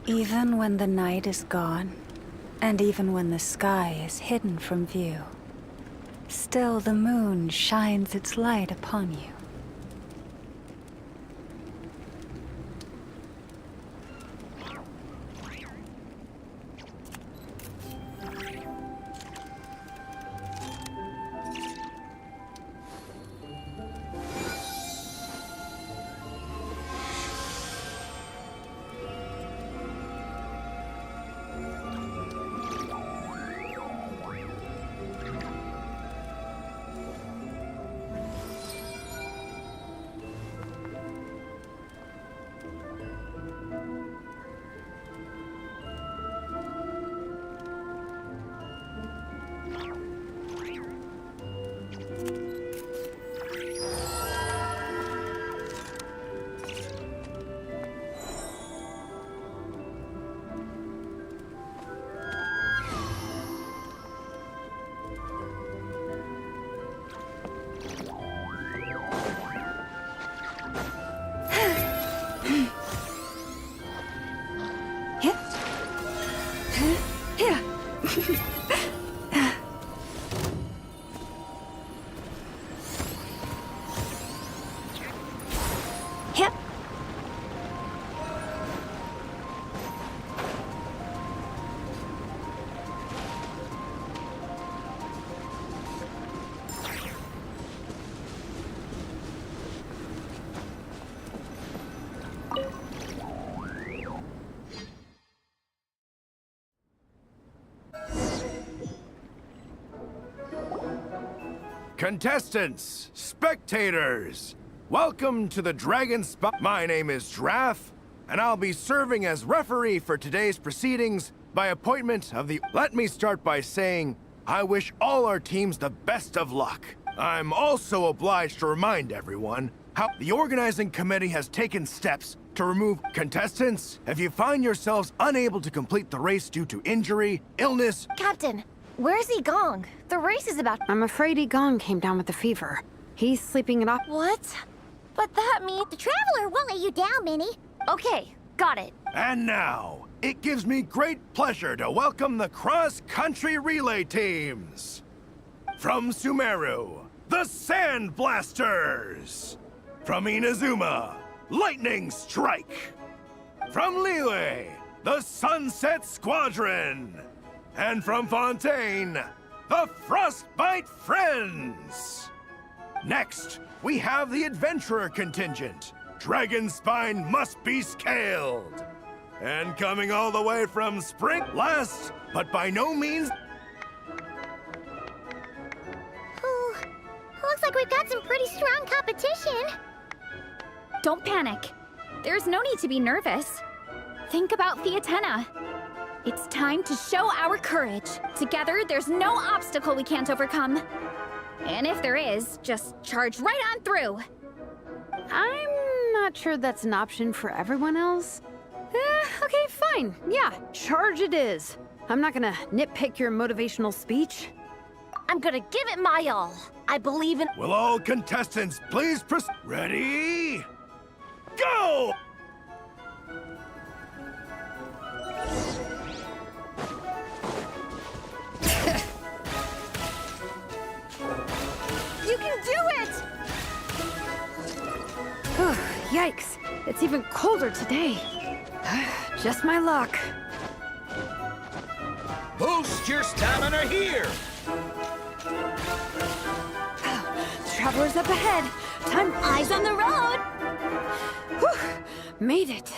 Even when the night is gone, and even when the sky is hidden from view, still the moon shines its light upon you. Contestants, spectators, welcome to the Dragon Spot. My name is Drath, and I'll be serving as referee for today's proceedings by appointment of the... Let me start by saying, I wish all our teams the best of luck. I'm also obliged to remind everyone how the organizing committee has taken steps to remove contestants. If you find yourselves unable to complete the race due to injury, illness... Captain, where's Gong? The race is about... I'm afraid Gong came down with the fever. He's sleeping it off. What? But that means... The Traveler won't let you down, Minnie. Okay, got it. And now, it gives me great pleasure to welcome the cross-country relay teams. From Sumeru, the Sand Blasters. From Inazuma, Lightning Strike. From Liyue, the Sunset Squadron. And from Fontaine, the Frostbite Friends. Next, we have the Adventurer contingent. Dragon Spine must be scaled. And coming all the way from Spring, last, but by no means... Ooh, looks like we've got some pretty strong competition. Don't panic. There's no need to be nervous. Think about Theatena. It's time to show our courage. Together, there's no obstacle we can't overcome. And if there is, just charge right on through. I'm not sure that's an option for everyone else. Okay, fine. Yeah, charge it is. I'm not gonna nitpick your motivational speech. I'm gonna give it my all. I believe in... Will all contestants please proceed? Ready? Go! You can do it! Yikes, it's even colder today. Just my luck. Boost your stamina here! Travelers up ahead. Time... Eyes on the road! Whew, made it.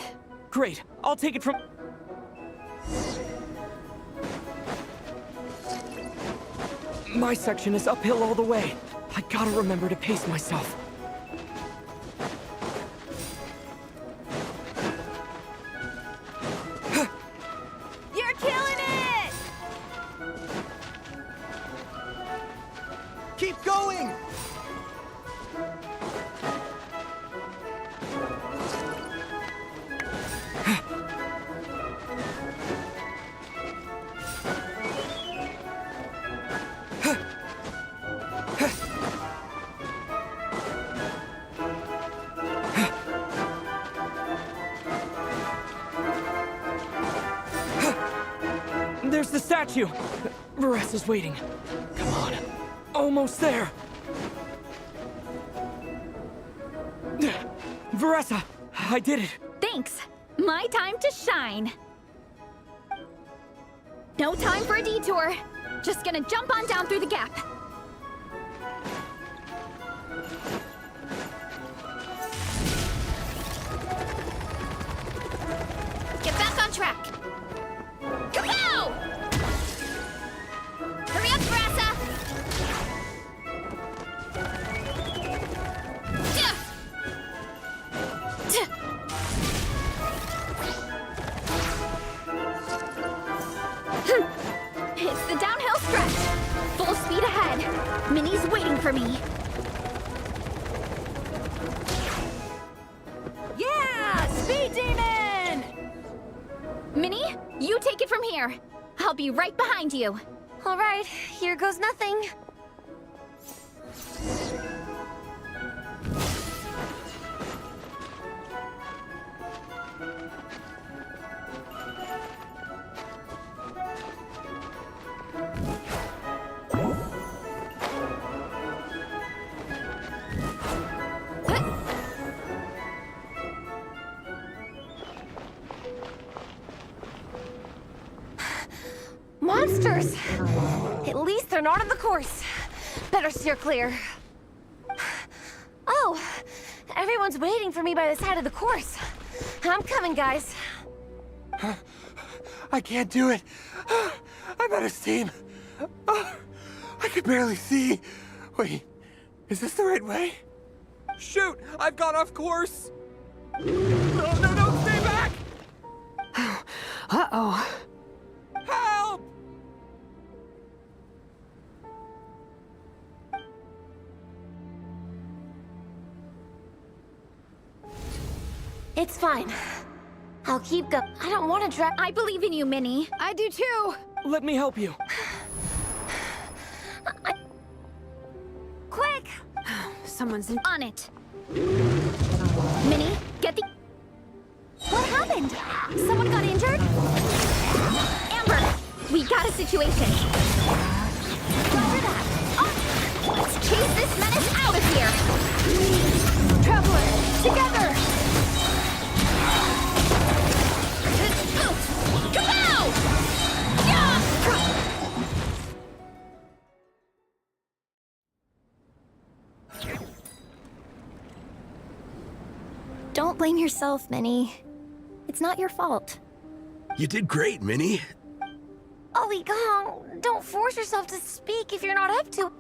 Great, I'll take it from... My section is uphill all the way. I gotta remember to pace myself. You're killing it! Keep going! got you! Varessa's waiting. Come on. Almost there. Varessa, I did it. Thanks. My time to shine. No time for a detour. Just gonna jump on down through the gap. Get back on track. Kapow! Hurry up, Brassa! It's the downhill stretch. Full speed ahead. Minnie's waiting for me. Yeah! Speed Demon! Minnie, you take it from here. I'll be right behind you. All right, here goes nothing. Monsters! At least they're not on the course. Better steer clear. Oh, everyone's waiting for me by the side of the course. I'm coming, guys. I can't do it. I'm out of steam. I can barely see. Wait, is this the right way? Shoot! I've gone off course! No, stay back! Uh-oh. Help! It's fine. I'll keep going. I don't want to drag. I believe in you, Minnie. I do too. Let me help you. Quick! Someone's in. On it. Minnie, get the... What happened? Someone got injured? Amber, we got a situation. Roger that. Oh, let's chase this menace out of here. Traveler, together! Kapow! Yeah! Don't blame yourself, Minnie. It's not your fault. You did great, Minnie. Ollie Gong, don't force yourself to speak if you're not up to.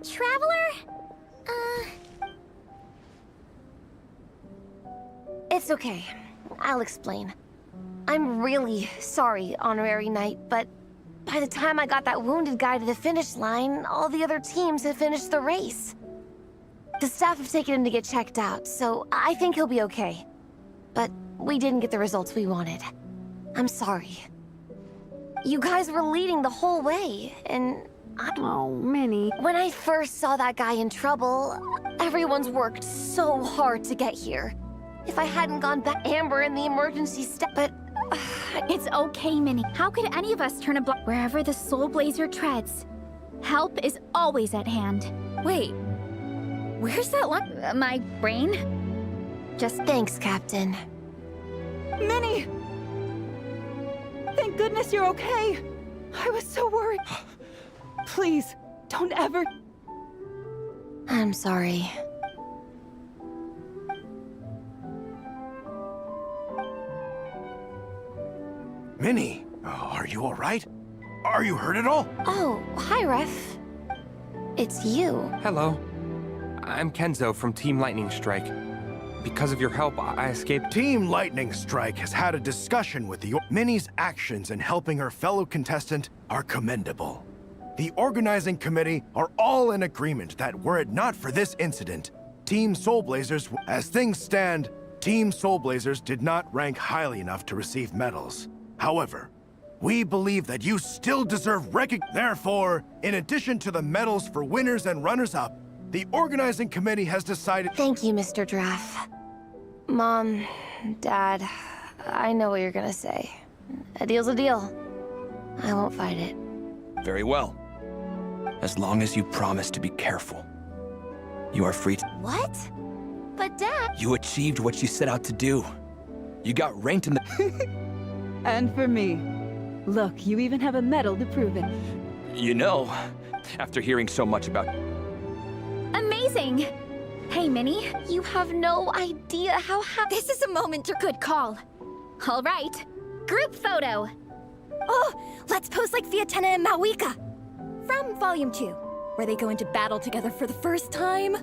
Traveler? It's okay. I'll explain. I'm really sorry, Honorary Knight, but by the time I got that wounded guy to the finish line, all the other teams had finished the race. The staff have taken him to get checked out, so I think he'll be okay. But we didn't get the results we wanted. I'm sorry. You guys were leading the whole way, and Oh, Minnie. when I first saw that guy in trouble, everyone's worked so hard to get here. If I hadn't gone back, Amber in the emergency step, but It's okay, Minnie. How could any of us turn a blind... Wherever the Soul Blazer treads, help is always at hand. Wait, where's that line? My brain? Just... thanks, Captain. Minnie! Thank goodness you're okay. I was so worried. Please, don't ever... I'm sorry. Minnie, are you all right? Are you hurt at all? Oh, hi, Ref. It's you. Hello. I'm Kenzo from Team Lightning Strike. Because of your help, I escaped. Team Lightning Strike has had a discussion with the... Minnie's actions in helping her fellow contestant are commendable. The organizing committee are all in agreement that were it not for this incident, Team Soul Blazers, as things stand, Team Soul Blazers did not rank highly enough to receive medals. However, we believe that you still deserve recognition. Therefore, in addition to the medals for winners and runners-up, the organizing committee has decided... Thank you, Mr. Draff. Mom, Dad, I know what you're gonna say. A deal's a deal. I won't fight it. Very well. As long as you promise to be careful. You are free to... What? But Dad... You achieved what you set out to do. You got ranked in the... And for me. Look, you even have a medal to prove it. You know, after hearing so much about... Amazing! Hey, Minnie. You have no idea how happy... This is a moment to good call. All right. Group photo. Oh, let's pose like Fiatena and Mawika. From Volume 2, where they go into battle together for the first time.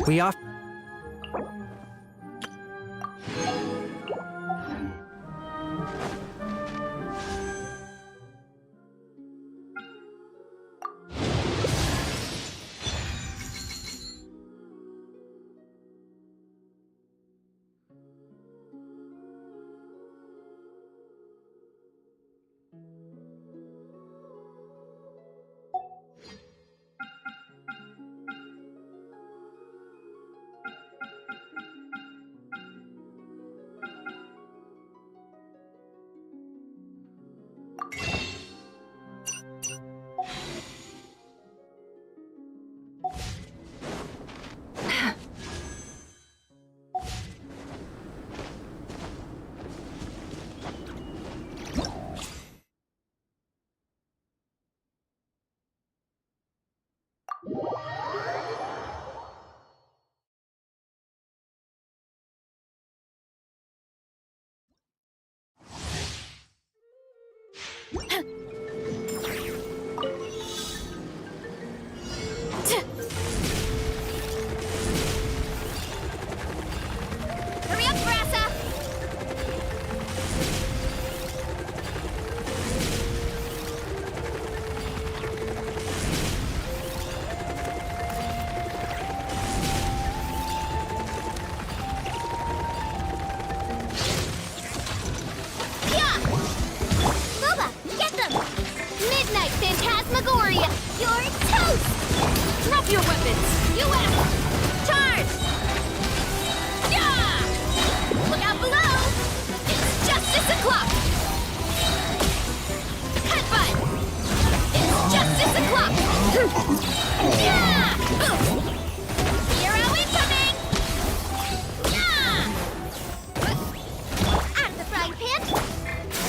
We off. Hurry up, Brassa! Yeah! Boba, get them! Midnight Phantasmagoria! You're toast! Drop your weapons! US! Charge! Yeah! Look out below! It's justice o'clock! Headbutt! It's justice o'clock! Yeah! Zero incoming! Yeah! Out of the frying pan!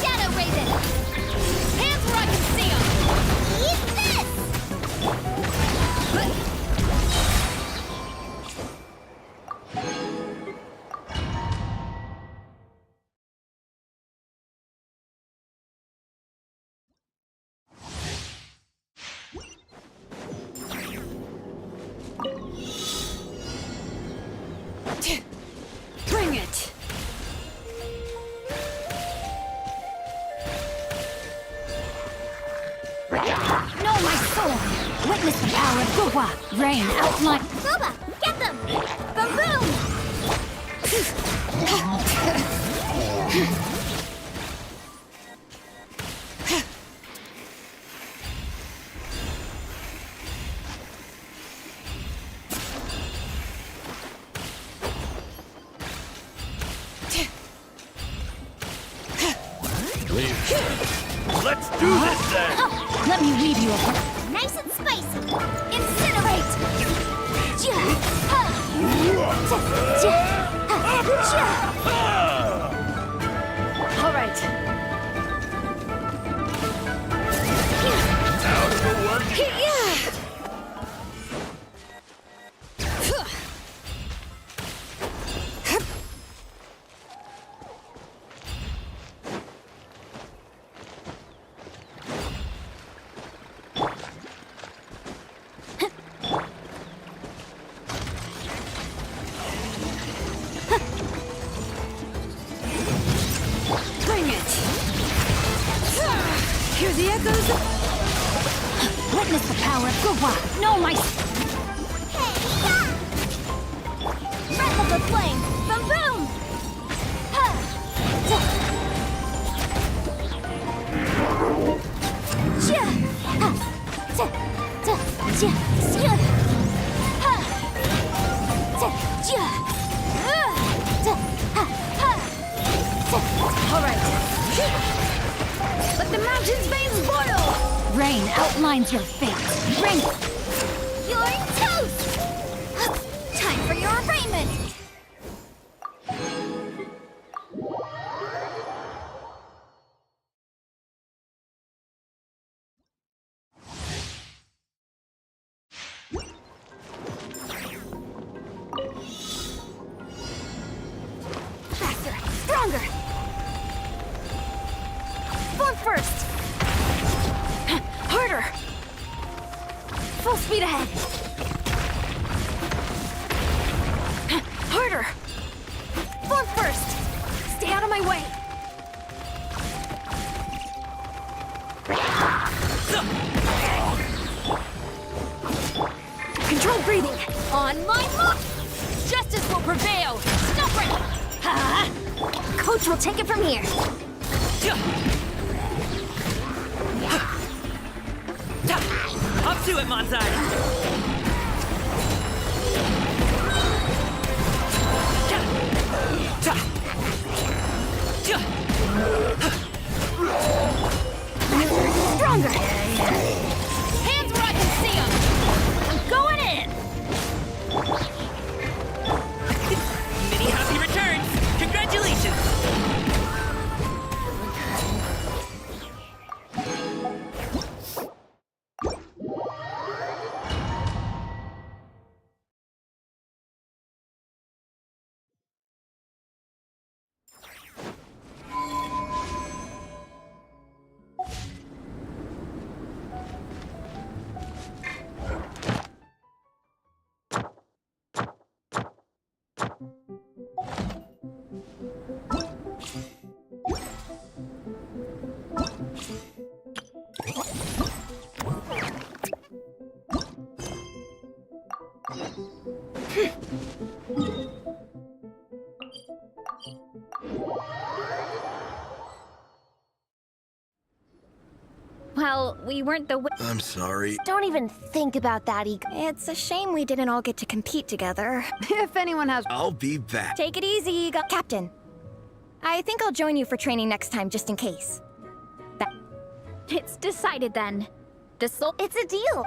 Shadow Raven! Hands where I can see 'em! Eat this! Bring it! Know my soul! Witness the power of Guhua! Rain outline... Boba, get them! Boom boom! Let's do this then! Let me weave you a... Nice and spicy! Incinerate! All right. How's the work? Bring it! Hear the echoes? Witness the power of Guhua! Know my... Hey, yeah! Breath of the flame! Boom boom! All right. Let the mountain's veins boil! Rain outlines your fate. Rain... You're toast! Time for your arraignment! Faster! Stronger! Form first! Harder! Full speed ahead! Harder! Form first! Stay out of my way! Control breathing! On my mark! Justice will prevail! Stop it! Ha! Coach will take it from here! Up to it, Manzai! Stronger! Hands where I can see 'em! I'm going in! Many happy returns! Congratulations! Well, we weren't the I'm sorry. Don't even think about that, Ego. It's a shame we didn't all get to compete together. If anyone has... I'll be back. Take it easy, Ego. Captain, I think I'll join you for training next time, just in case. It's decided then. The soul... It's a deal.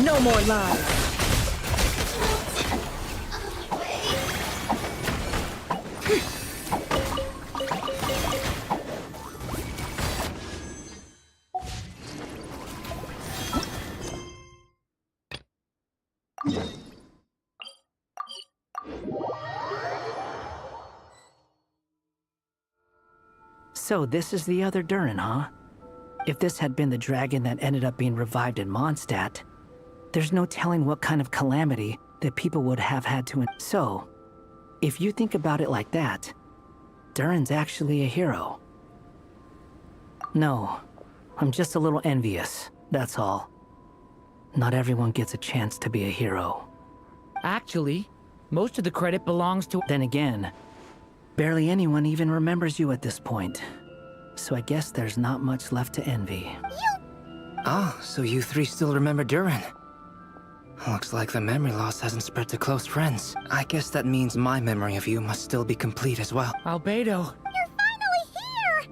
No more lies. So this is the other Durin, huh? If this had been the dragon that ended up being revived in Mondstadt, there's no telling what kind of calamity that people would have had to... So, if you think about it like that, Durin's actually a hero. No, I'm just a little envious, that's all. Not everyone gets a chance to be a hero. Actually, most of the credit belongs to... Then again, barely anyone even remembers you at this point. So I guess there's not much left to envy. Ah, so you three still remember Durin. Looks like the memory loss hasn't spread to close friends. I guess that means my memory of you must still be complete as well. Albedo. You're finally here!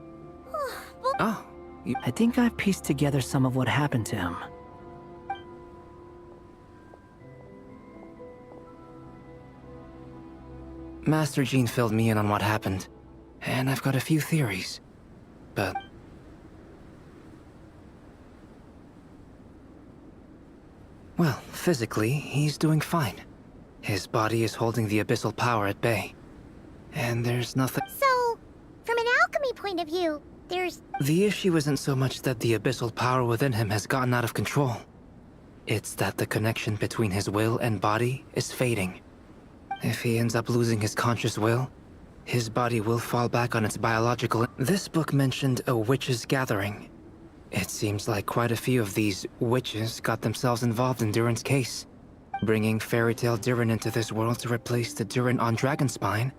Oh, I think I've pieced together some of what happened to him. Master Jean filled me in on what happened, and I've got a few theories. But Well, physically, he's doing fine. His body is holding the abyssal power at bay. And there's nothing... So, from an alchemy point of view, there's... The issue isn't so much that the abyssal power within him has gotten out of control. It's that the connection between his will and body is fading. If he ends up losing his conscious will, his body will fall back on its biological... This book mentioned a witches' gathering. It seems like quite a few of these witches got themselves involved in Durin's case. Bringing fairy tale Durin into this world to replace the Durin on Dragonspine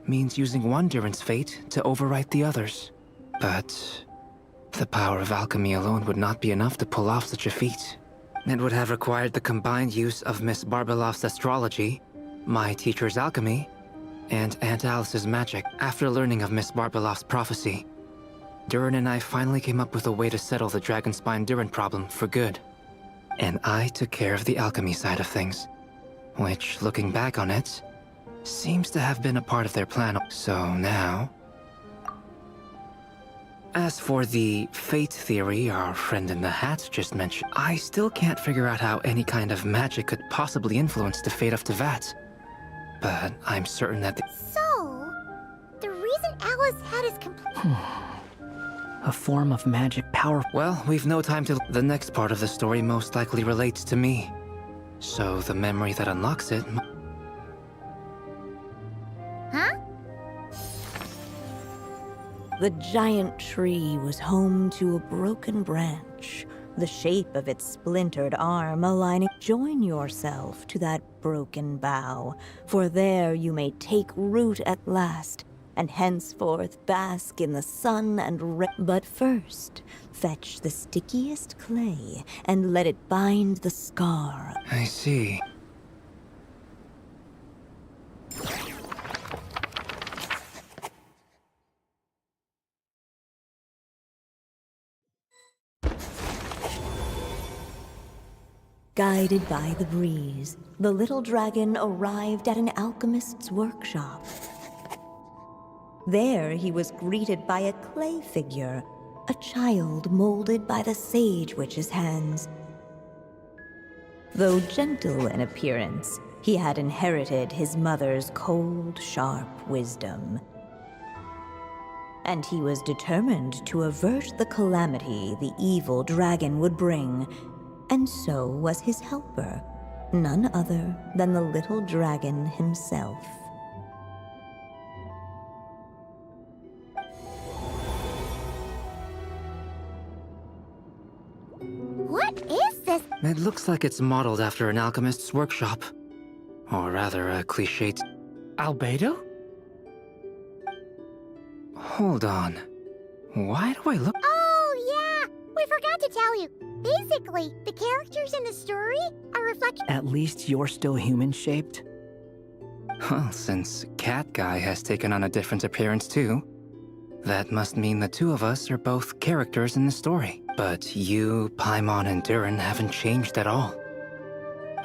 means using one Durin's fate to overwrite the others. But the power of alchemy alone would not be enough to pull off such a feat. It would have required the combined use of Miss Barbeloff's astrology, my teacher's alchemy, and Aunt Alice's magic. After learning of Miss Barbeloff's prophecy, Durin and I finally came up with a way to settle the Dragonspine Durin problem for good. And I took care of the alchemy side of things, which, looking back on it, seems to have been a part of their plan. So now... As for the fate theory our friend in the hat just mentioned, I still can't figure out how any kind of magic could possibly influence the fate of Tevat. But I'm certain that So, the reason Alice had his complete... A form of magic power. Well, we've no time to... The next part of the story most likely relates to me. So the memory that unlocks it... Huh? The giant tree was home to a broken branch, the shape of its splintered arm aligning. Join yourself to that broken bough, for there you may take root at last, and henceforth bask in the sun and But first, fetch the stickiest clay and let it bind the scar. I see. Guided by the breeze, the little dragon arrived at an alchemist's workshop. There he was greeted by a clay figure, a child molded by the Sage Witch's hands. Though gentle in appearance, he had inherited his mother's cold, sharp wisdom. And he was determined to avert the calamity the evil dragon would bring, and so was his helper, none other than the little dragon himself. What is this? It looks like it's modeled after an alchemist's workshop. Or rather, a cliched... Albedo? Hold on. Why do I look... Oh, yeah! We forgot to tell you. Basically, the characters in the story are reflections. At least you're still human-shaped? Well, since Cat Guy has taken on a different appearance too, that must mean the two of us are both characters in the story. But you, Paimon, and Durin haven't changed at all.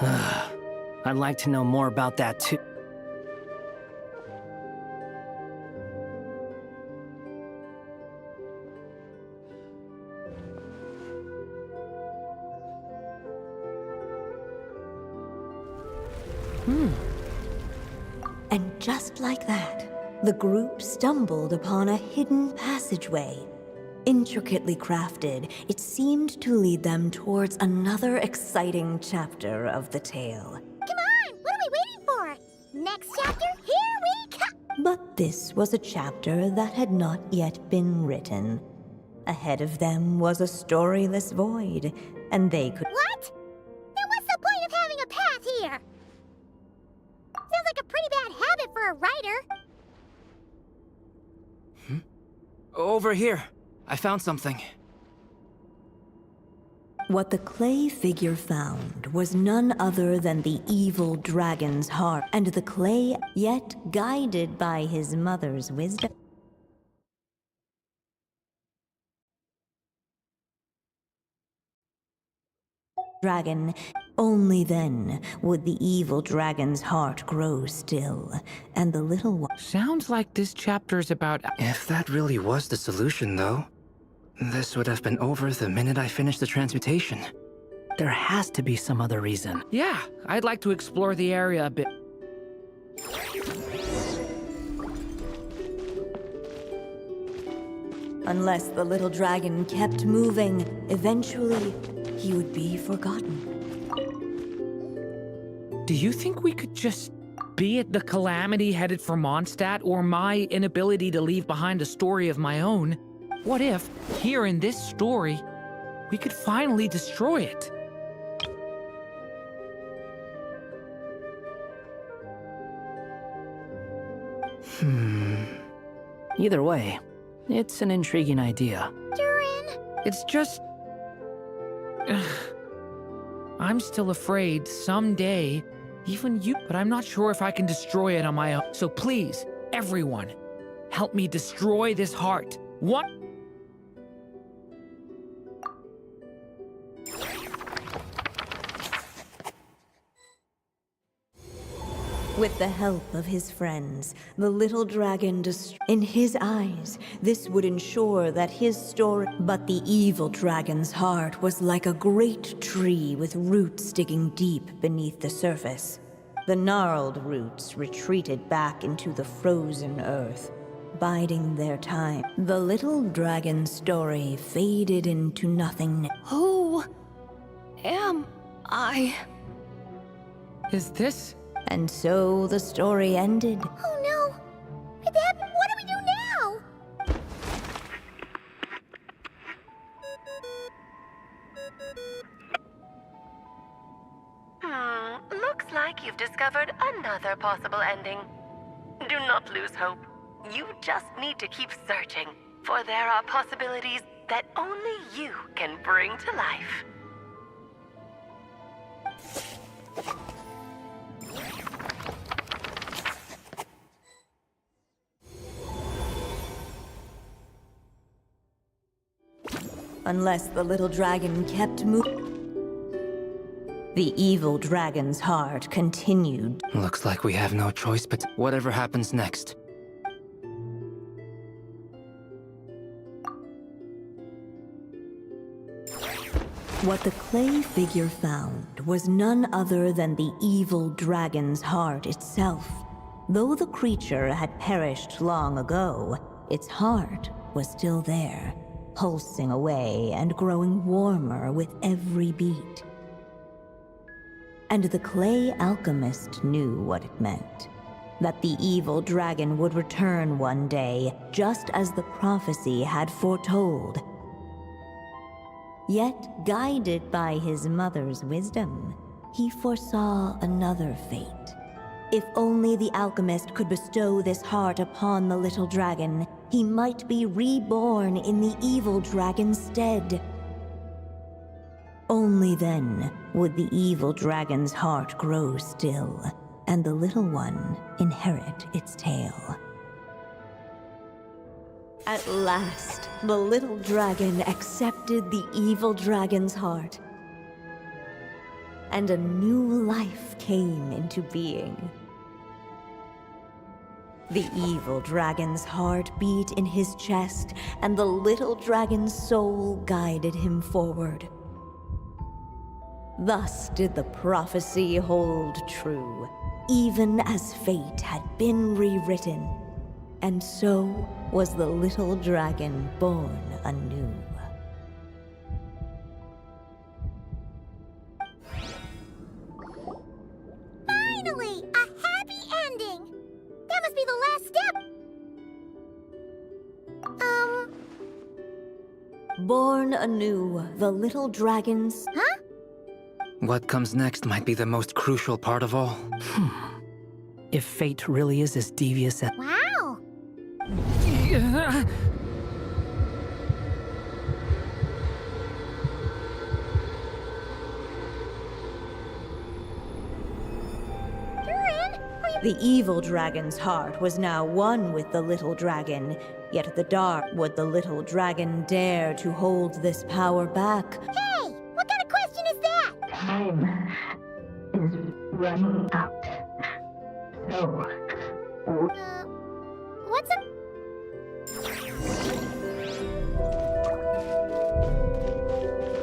I'd like to know more about that too. And just like that, the group stumbled upon a hidden passageway. Intricately crafted, it seemed to lead them towards another exciting chapter of the tale. Come on! What are we waiting for? Next chapter, here we come! But this was a chapter that had not yet been written. Ahead of them was a storyless void, and they could... What? Then what's the point of having a path here? Sounds like a pretty bad habit for a writer. Over here. I found something. What the clay figure found was none other than the evil dragon's heart, and the clay, yet guided by his mother's wisdom. Dragon, only then would the evil dragon's heart grow still, and the little one... Sounds like this chapter's about... If that really was the solution, though, this would have been over the minute I finished the transmutation. There has to be some other reason. Yeah, I'd like to explore the area a bit. Unless the little dragon kept moving, eventually he would be forgotten. Do you think we could just be it the calamity headed for Mondstadt or my inability to leave behind a story of my own? What if, here in this story, we could finally destroy it? Either way, it's an intriguing idea. Durin! It's just... I'm still afraid someday, even you, but I'm not sure if I can destroy it on my own. So please, everyone, help me destroy this heart. What? With the help of his friends, the little dragon in his eyes, this would ensure that his story... But the evil dragon's heart was like a great tree with roots digging deep beneath the surface. The gnarled roots retreated back into the frozen earth, biding their time. The little dragon's story faded into nothing. Who am I? Is this... And so the story ended. Oh no! Dad, what do we do now? Looks like you've discovered another possible ending. Do not lose hope. You just need to keep searching, for there are possibilities that only you can bring to life. Unless the little dragon kept moving. The evil dragon's heart continued. Looks like we have no choice but whatever happens next. What the clay figure found was none other than the evil dragon's heart itself. Though the creature had perished long ago, its heart was still there, pulsing away and growing warmer with every beat. And the clay alchemist knew what it meant. That the evil dragon would return one day, just as the prophecy had foretold. Yet, guided by his mother's wisdom, he foresaw another fate. If only the alchemist could bestow this heart upon the little dragon, he might be reborn in the evil dragon's stead. Only then would the evil dragon's heart grow still, and the little one inherit its tale. At last, the little dragon accepted the evil dragon's heart, and a new life came into being. The evil dragon's heart beat in his chest, and the little dragon's soul guided him forward. Thus did the prophecy hold true, even as fate had been rewritten. And so was the little dragon born anew. Finally! A happy ending! That must be the last step! Born anew, the little dragon's... Huh? What comes next might be the most crucial part of all. If fate really is as devious as... Wow! The evil dragon's heart was now one with the little dragon, yet at the dark would the little dragon dare to hold this power back? Hey! What kind of question is that? Time is running out. So... what's up?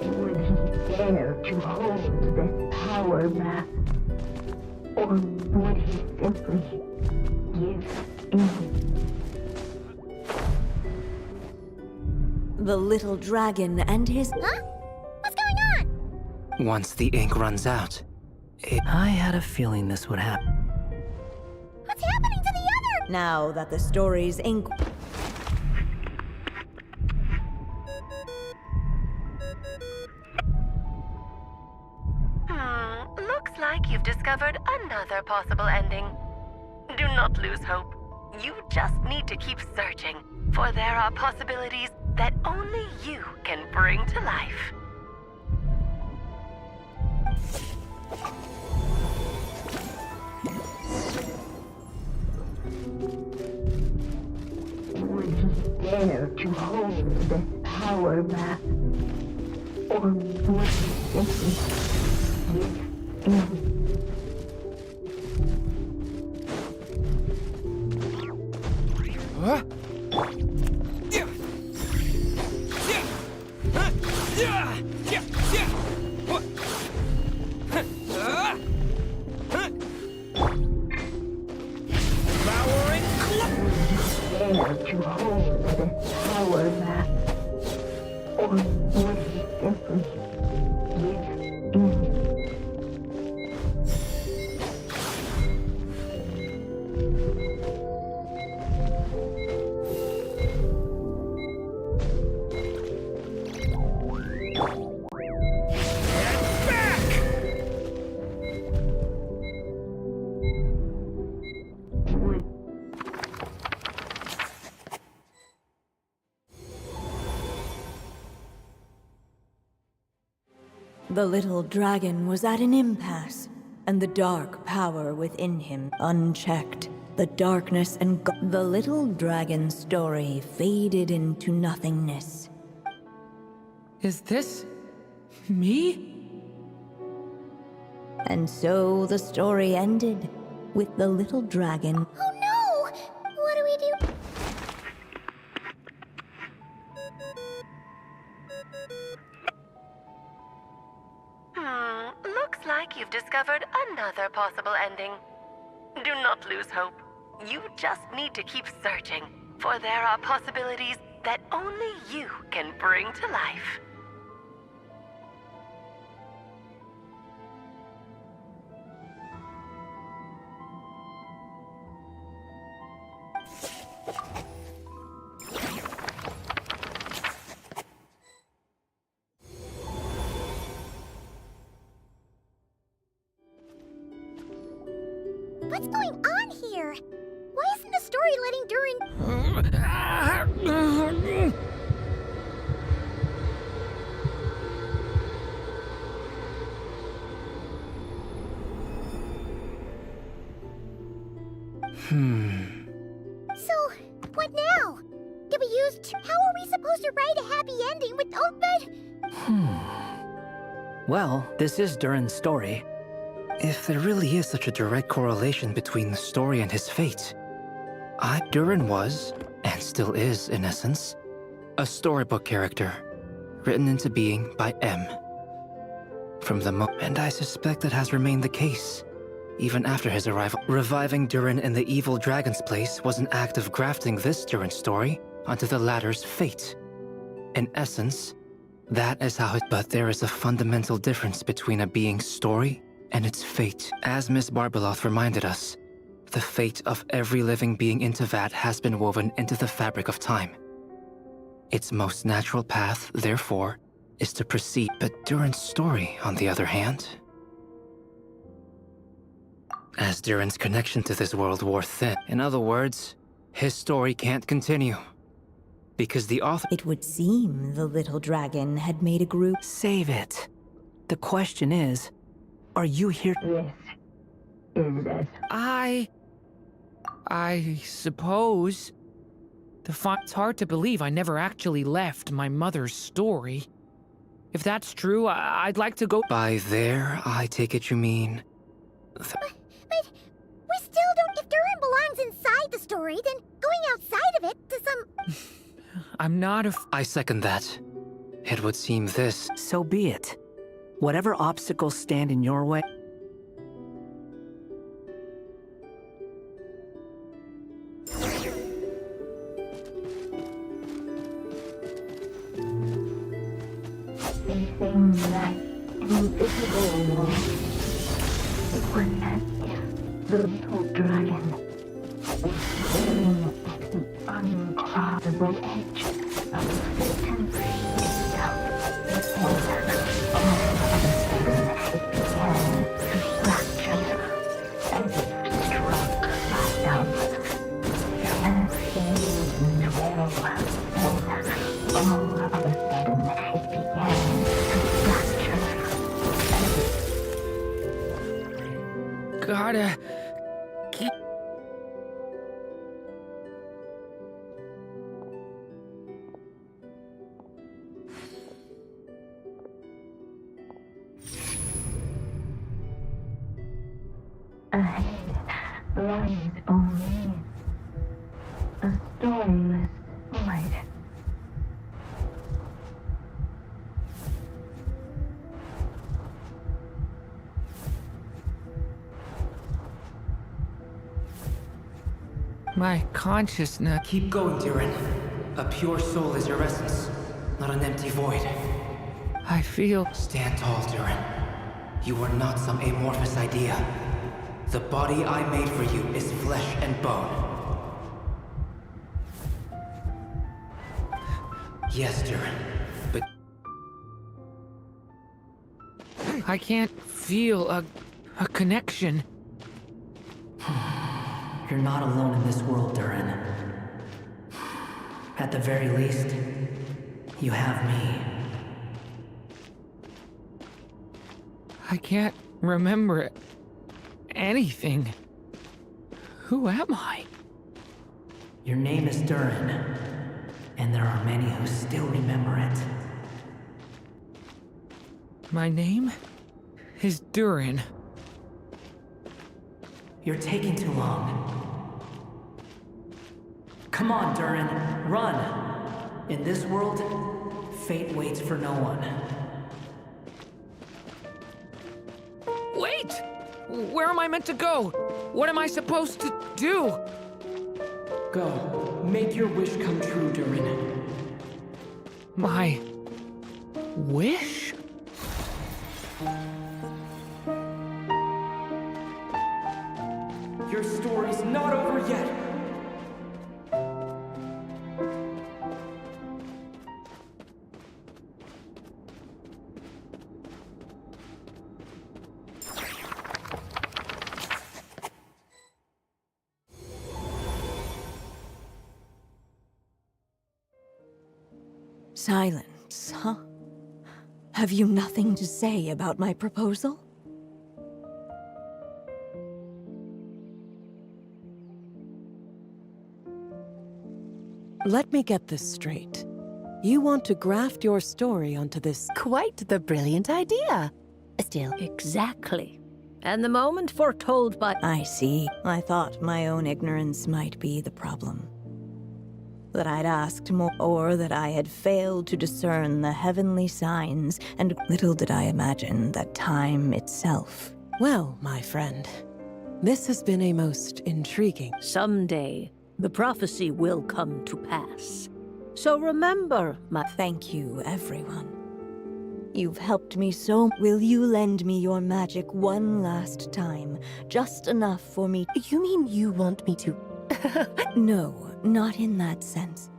Would he dare to hold power map? Or would he simply give in? The little dragon and his... Huh? What's going on? Once the ink runs out, I had a feeling this would happen. What's happening to the other? Now that the story's ink... Looks like you've discovered another possible ending. Do not lose hope. You just need to keep searching, for there are possibilities that only you can bring to life. Would he dare to hold this power map? Or would he simply give in? Huh? Dare to hold this power map? Or would he simply give in? The little dragon was at an impasse, and the dark power within him unchecked. The darkness and the little dragon's story faded into nothingness. Is this... me? And so the story ended, with the little dragon... Oh no! What do we do? Looks like you've discovered another possible ending. Do not lose hope. You just need to keep searching, for there are possibilities that only you can bring to life. What's going on here? Why isn't the story letting Durin... So, what now? Did we use... How are we supposed to write a happy ending with... Oh, but... Well, this is Durin's story. if there really is such a direct correlation between the story and his fate, Durin was, and still is in essence, a storybook character, written into being by M. From the moment, and I suspect that has remained the case, even after his arrival. Reviving Durin in the evil dragon's place was an act of grafting this Durin story onto the latter's fate. In essence, that is how it... But there is a fundamental difference between a being's story and its fate. As Miss Barbeloth reminded us, the fate of every living being in Teyvat has been woven into the fabric of time. Its most natural path, therefore, is to proceed. But Durin's story, on the other hand... As Durin's connection to this world wore thin, in other words, his story can't continue. Because the author... It would seem the little dragon had made a group... Save it. The question is, are you here... Yes. Is it? I suppose. It's hard to believe I never actually left my mother's story. If that's true, I'd like to go... By there, I take it you mean... But we still don't... If Durin belongs inside the story, then going outside of it to some... I'm not a... I second that. It would seem this... So be it. Whatever obstacles stand in your way, everything that's invisible. It was as if the little dragon was staring at the uncrossable edge of the temple itself. And all of a sudden, it began to fracture, as if struck by some unseen will. And all of a sudden, it began to fracture, as if Gotta keep. ahead lies only a storyless void. My consciousness. Keep going, Durin. A pure soul is your essence, not an empty void. I feel. Stand tall, Durin. You are not some amorphous idea. The body I made for you is flesh and bone. Yes, Durin, but I can't feel a connection. You're not alone in this world, Durin. At the very least, you have me. I can't remember anything. Who am I? Your name is Durin, and there are many who still remember it. My name is Durin. You're taking too long. Come on, Durin, run! In this world, fate waits for no one. Wait! Where am I meant to go? What am I supposed to do? Go. Make your wish come true, Durin. My wish? Your story's not over yet. Silence, huh? Have you nothing to say about my proposal? Let me get this straight. You want to graft your story onto this. Quite the brilliant idea. Still. Exactly. And the moment foretold by... I see. I thought my own ignorance might be the problem. That I'd asked more, or that I had failed to discern the heavenly signs, and little did I imagine that time itself. Well, my friend, this has been a most intriguing... Someday, the prophecy will come to pass. So remember, my... Thank you, everyone. You've helped me so... Will you lend me your magic one last time? Just enough for me... You mean you want me to... No, not in that sense.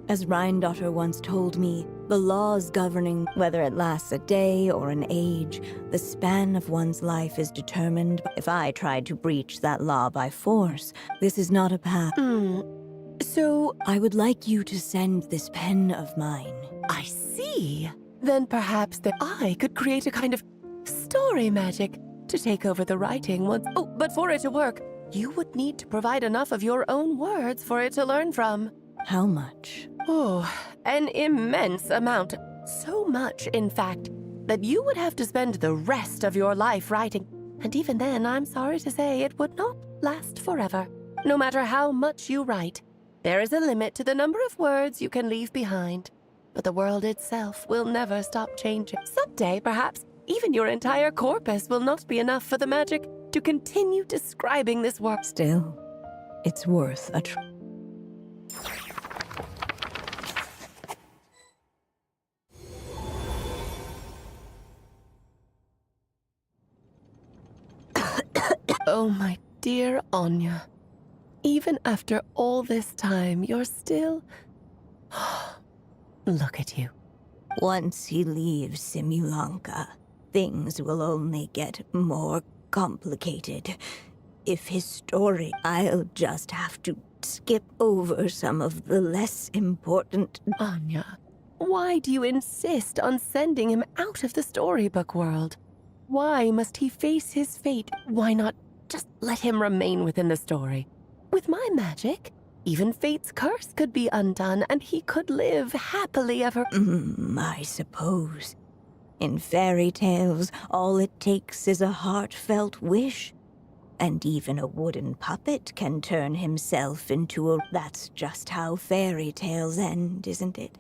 As Rheindotter once told me, the laws governing whether it lasts a day or an age, the span of one's life is determined. If I tried to breach that law by force, this is not a path. So... I would like you to send this pen of mine. I see. Then perhaps that I could create a kind of story magic to take over the writing once... Oh, but for it to work, you would need to provide enough of your own words for it to learn from. How much? Oh, an immense amount. So much, in fact, that you would have to spend the rest of your life writing. And even then, I'm sorry to say, it would not last forever. No matter how much you write, there is a limit to the number of words you can leave behind. But the world itself will never stop changing. Someday, perhaps, even your entire corpus will not be enough for the magic to continue describing this work. Still, it's worth a try. Oh, my dear Anya. Even after all this time, you're still... Look at you. Once he leaves Simulanka, things will only get more complicated. If his story, I'll just have to skip over some of the less important... Anya, why do you insist on sending him out of the storybook world? Why must he face his fate? Why not just let him remain within the story? With my magic, even fate's curse could be undone and he could live happily ever... I suppose. In fairy tales, all it takes is a heartfelt wish. And even a wooden puppet can turn himself into a... That's just how fairy tales end, isn't it?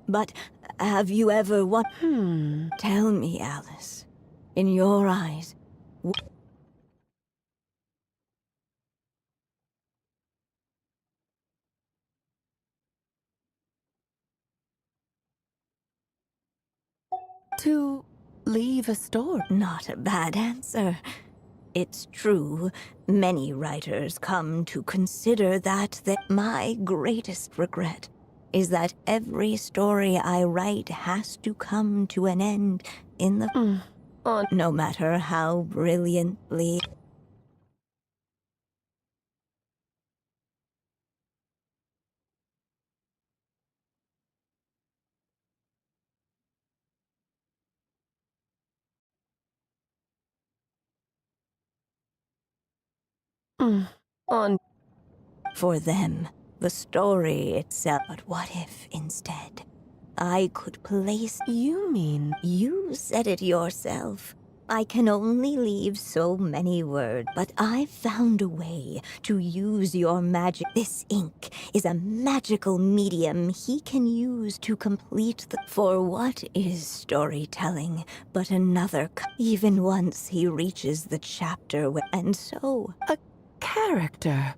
But have you ever Tell me, Alice. In your eyes... To leave a store? Not a bad answer. It's true, many writers come to consider that my greatest regret is that every story I write has to come to an end in the... No matter how brilliantly... For them, the story itself. But what if, instead, I could place... You mean... You said it yourself. I can only leave so many words, but I've found a way to use your magic. This ink is a magical medium he can use to complete the... For what is storytelling but another... Even once he reaches the chapter where... And so... A character.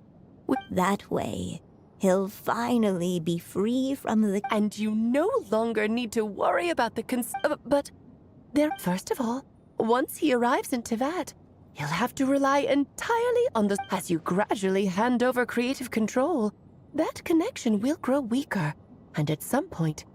That way, he'll finally be free from the... And you no longer need to worry about the but there... First of all, once he arrives in Tivat, he'll have to rely entirely on the... As you gradually hand over creative control, that connection will grow weaker, and at some point,